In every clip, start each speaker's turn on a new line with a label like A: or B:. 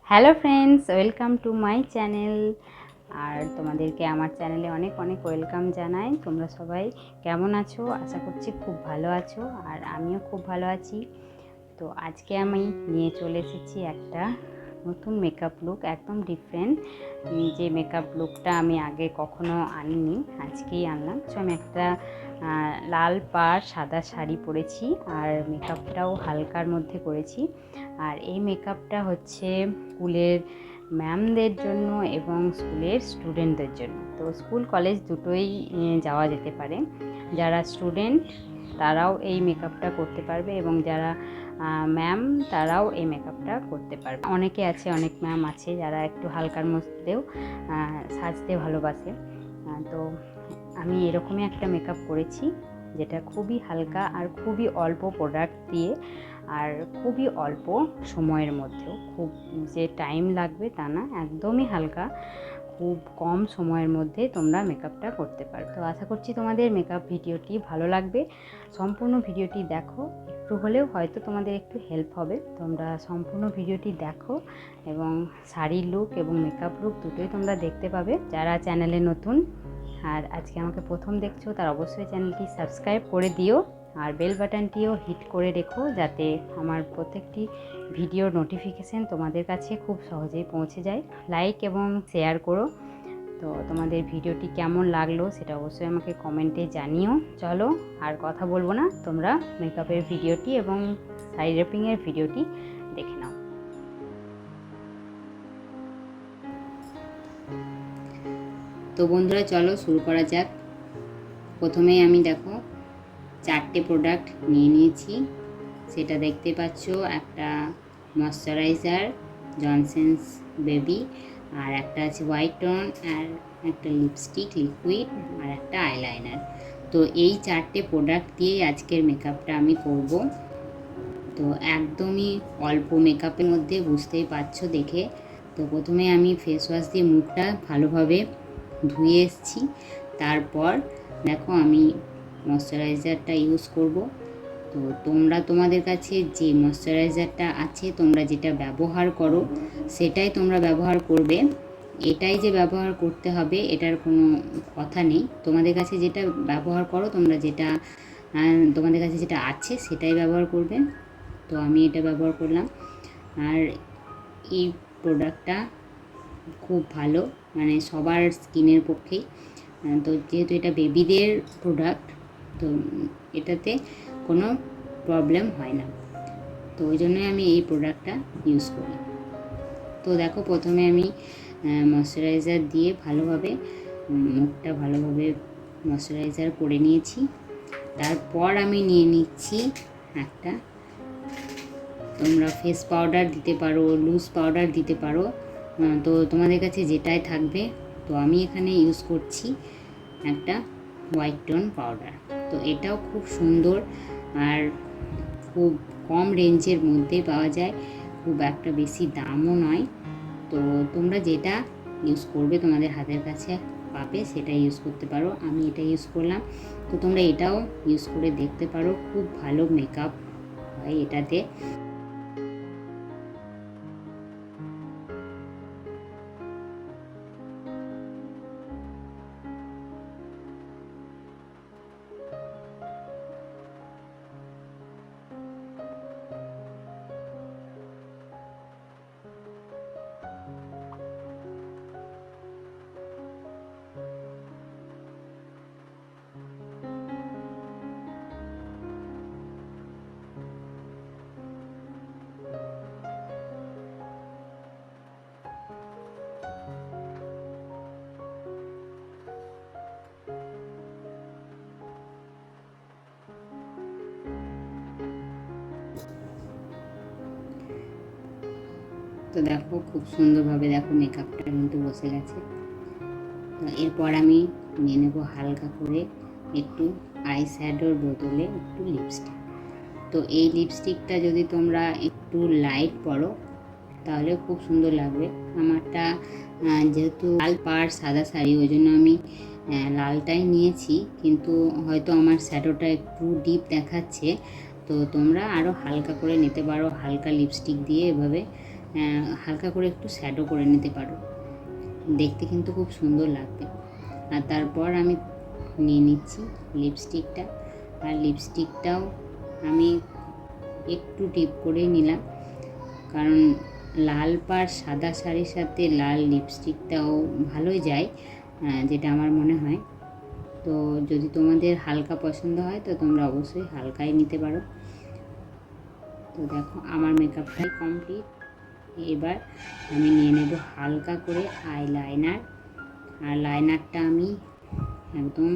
A: Hello friends, welcome to my channel. আর তোমাদেরকে আমার চ্যানেলে অনেক অনেক ওয়েলকাম জানাই। তোমরা সবাই কেমন আছো? আশা করছি খুব ভালো আছো, আর আমিও খুব ভালো আছি। তো আজকে আমি নিয়ে চলে এসেছি একটা নতুন মেকআপ লুক, একদম ডিফারেন্ট। যে মেকআপ লুকটা আমি আগে কখনো আনিনি, আজকেই আনলাম। সো আমি একটা লাল পাড় সাদা শাড়ি পরেছি, আর মেকআপটাও হালকার মধ্যে করেছি। আর এই মেকআপটা হচ্ছে স্কুলের ম্যামদের জন্য এবং স্কুলের স্টুডেন্টদের জন্য। তো স্কুল কলেজ দুটোই যাওয়া যেতে পারে। যারা স্টুডেন্ট তারাও এই মেকআপটা করতে পারবে, এবং যারা ম্যাম তারাও এই মেকআপটা করতে পারবে। অনেকে আছে, অনেক ম্যাম আছে যারা একটু হালকার মধ্যেও সাজতে ভালোবাসে। তো আমি এরকমই একটা মেকআপ করেছি, যেটা খুবই হালকা আর খুবই অল্প প্রোডাক্ট দিয়ে, আর খুবই অল্প সময়ের মধ্যেও, খুব যে টাইম লাগবে তা না, একদমই হালকা, খুব কম সময়ের মধ্যে তোমরা মেকআপটা করতে পারো। তো আশা করছি তোমাদের মেকআপ ভিডিওটি ভালো লাগবে। সম্পূর্ণ ভিডিওটি দেখো, একটু হলেও হয়তো তোমাদের একটু হেল্প হবে। তোমরা সম্পূর্ণ ভিডিওটি দেখো, এবং শাড়ির লুক এবং মেকআপ লুক দুটোই তোমরা দেখতে পাবে। যারা চ্যানেলে নতুন আর আজকে আমাকে প্রথম দেখছো, তার অবশ্যই চ্যানেলটি সাবস্ক্রাইব করে দিও, আর বেল বাটনটিও হিট করে রেখো, যাতে আমার প্রত্যেকটি ভিডিওর নোটিফিকেশান তোমাদের কাছে খুব সহজেই পৌঁছে যায়। লাইক এবং শেয়ার করো। তো তোমাদের ভিডিওটি কেমন লাগলো সেটা অবশ্যই আমাকে কমেন্টে জানিও। চলো আর কথা বলবো না, তোমরা মেকআপের ভিডিওটি এবং শাড়ি র্যাপিংয়ের ভিডিওটি দেখে নাও। তো বন্ধুরা, চলো শুরু করা যাক। প্রথমেই আমি দেখো 4টে প্রোডাক্ট নিয়ে নিয়েছি, সেটা দেখতে পাচ্ছ। একটা ময়শ্চারাইজার জনসন্স বেবি, আর একটা আছে হোয়াইট টোন, আর একটা লিপস্টিক লিকুইড, আর একটা আইলাইনার। তো এই 4টে প্রোডাক্ট দিয়েই আজকের মেকআপটা আমি করব। তো একদমই অল্প মেকআপের মধ্যে, বুঝতেই পারছো দেখে। তো প্রথমে আমি ফেস ওয়াশ দিয়ে মুখটা ভালোভাবে ধুয়ে এসেছি। তারপর দেখো আমি ময়শ্চারাইজারটা ইউজ করব। তো তোমরা তোমাদের কাছে যে ময়শ্চারাইজারটা আছে, তোমরা যেটা ব্যবহার করো সেটাই তোমরা ব্যবহার করবে। এটাই যে ব্যবহার করতে হবে এটার কোনো কথা নেই। তোমাদের কাছে যেটা ব্যবহার করো, তোমরা যেটা তোমাদের কাছে যেটা আছে সেটাই ব্যবহার করবে। তো আমি এটা ব্যবহার করলাম। আর এই প্রোডাক্টটা খুব ভালো, মানে সবার স্কিনের পক্ষেই। তো যেহেতু এটা বেবিদের প্রোডাক্ট, তো এটাতে কোনো প্রবলেম হয় না। তো ওই জন্যই আমি এই প্রোডাক্টটা ইউজ করি। তো দেখো প্রথমে আমি ময়শ্চারাইজার দিয়ে ভালোভাবে মুখটা ভালোভাবে ময়শ্চারাইজার করে নিয়েছি। তারপর আমি নিয়ে নিচ্ছি একটা, তোমরা ফেস পাউডার দিতে পারো, লুজ পাউডার দিতে পারো, তো তোমাদের কাছে যেটাই থাকবে। তো আমি এখানে ইউজ করছি একটা হোয়াইট টোন পাউডার। তো এটাও খুব সুন্দর, আর খুব কম রেঞ্জের মধ্যে পাওয়া যায়, খুব একটা বেশি দামও নয়। তো তোমরা যেটা ইউজ করবে, তোমাদের হাতের কাছে পাবে, সেটা ইউজ করতে পারো। আমি এটা ইউজ করলাম। তো তোমরা এটাও ইউজ করে দেখতে পারো, খুব ভালো মেকআপ হয় এটাতে। তো দেখো খুব সুন্দরভাবে দেখো মেকআপটা কিন্তু বসে গেছে। তো এরপর আমি নিয়ে নেবো হালকা করে একটু আই শ্যাডোর বদলে একটু লিপস্টিক। তো এই লিপস্টিকটা যদি তোমরা একটু লাইট পরো তাহলে খুব সুন্দর লাগবে। আমারটা যেহেতু লাল পাড় সাদা শাড়ি, ওই জন্য আমি লালটাই নিয়েছি, কিন্তু হয়তো আমার শ্যাডোটা একটু ডিপ দেখাচ্ছে। তো তোমরা আরও হালকা করে নিতে পারো, হালকা লিপস্টিক দিয়ে এভাবে হালকা করে একটু শ্যাডো করে নিতে পারো, দেখতে কিন্তু খুব সুন্দর লাগবে। আর তারপর আমি নিয়ে নিচ্ছি লিপস্টিকটা, আর লিপস্টিকটাও আমি একটু ডিপ করে নিলাম, কারণ লাল পাড় সাদা শাড়ির সাথে লাল লিপস্টিকটাও ভালোই যায়, যেটা আমার মনে হয়। তো যদি তোমাদের হালকা পছন্দ হয় তো তোমরা অবশ্যই হালকাই নিতে পারো। তো দেখো আমার মেকআপটাই কমপ্লিট। এবার আমি নিয়ে নেব হালকা করে আইলাইনার, আর লাইনারটা আমি একদম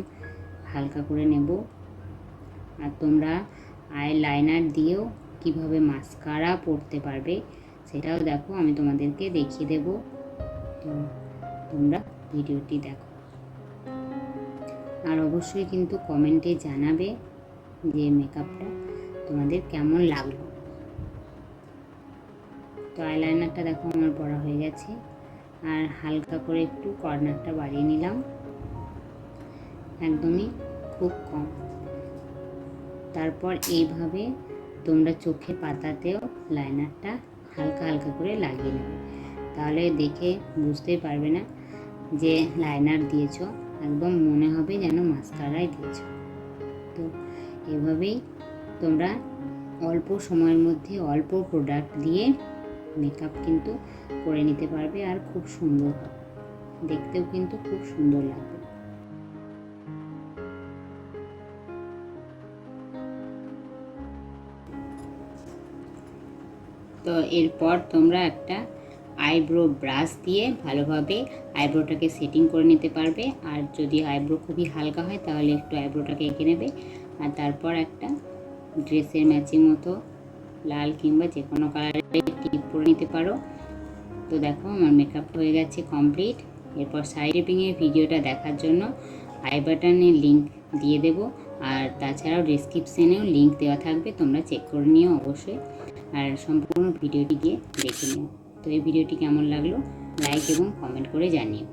A: হালকা করে নেব। আর তোমরা আইলাইনার দিয়েও কিভাবে মাস্কারা পরতে পারবে সেটাও দেখো, আমি তোমাদেরকে দেখিয়ে দেব। তো তোমরা ভিডিওটি দেখো, আর অবশ্যই কিন্তু কমেন্টে জানাবে যে মেকআপটা তোমাদের কেমন লাগলো। তো আইলাইনারটা দেখো আমার পরা হয়ে গেছে, আর হালকা করে একটু কর্নারটা বাড়িয়ে নিলাম, একদমই খুব কম। তারপর এইভাবে তোমরা চোখের পাতাতেও লাইনারটা হালকা হালকা করে লাগিয়ে নেবে, তাহলে দেখে বুঝতেই পারবে না যে লাইনার দিয়েছো, একদম মনে হবে যেন মাস্কারাই দিয়েছো। তো এভাবেই তোমরা অল্প সময়ের মধ্যে অল্প প্রোডাক্ট দিয়ে মেকআপ কিন্তু করে নিতে পারবে, আর খুব সুন্দর হবে, দেখতেও কিন্তু খুব সুন্দর লাগবে। তো এরপর তোমরা একটা আইব্রো ব্রাশ দিয়ে ভালোভাবে আইব্রোটাকে সেটিং করে নিতে পারবে, আর যদি আইব্রো খুবই হালকা হয় তাহলে একটু আইব্রোটাকে এঁকে নেবে, আর তারপর একটা ড্রেসের ম্যাচিং মতো লাল কিংবা যে কোনো কালারের টিপ পরে নিতে পারো। তো দেখো আমার মেকআপ হয়ে গেছে কমপ্লিট। এরপর শাড়ি টিপিংয়ের ভিডিওটা দেখার জন্য আই বাটনে লিঙ্ক দিয়ে দেব, আর তাছাড়াও ডেসক্রিপশনেও লিঙ্ক দেওয়া থাকবে, তোমরা চেক করে নিও অবশ্যই, আর সম্পূর্ণ ভিডিওটি গিয়ে দেখে নিও। তো এই ভিডিওটি কেমন লাগলো লাইক এবং কমেন্ট করে জানিও।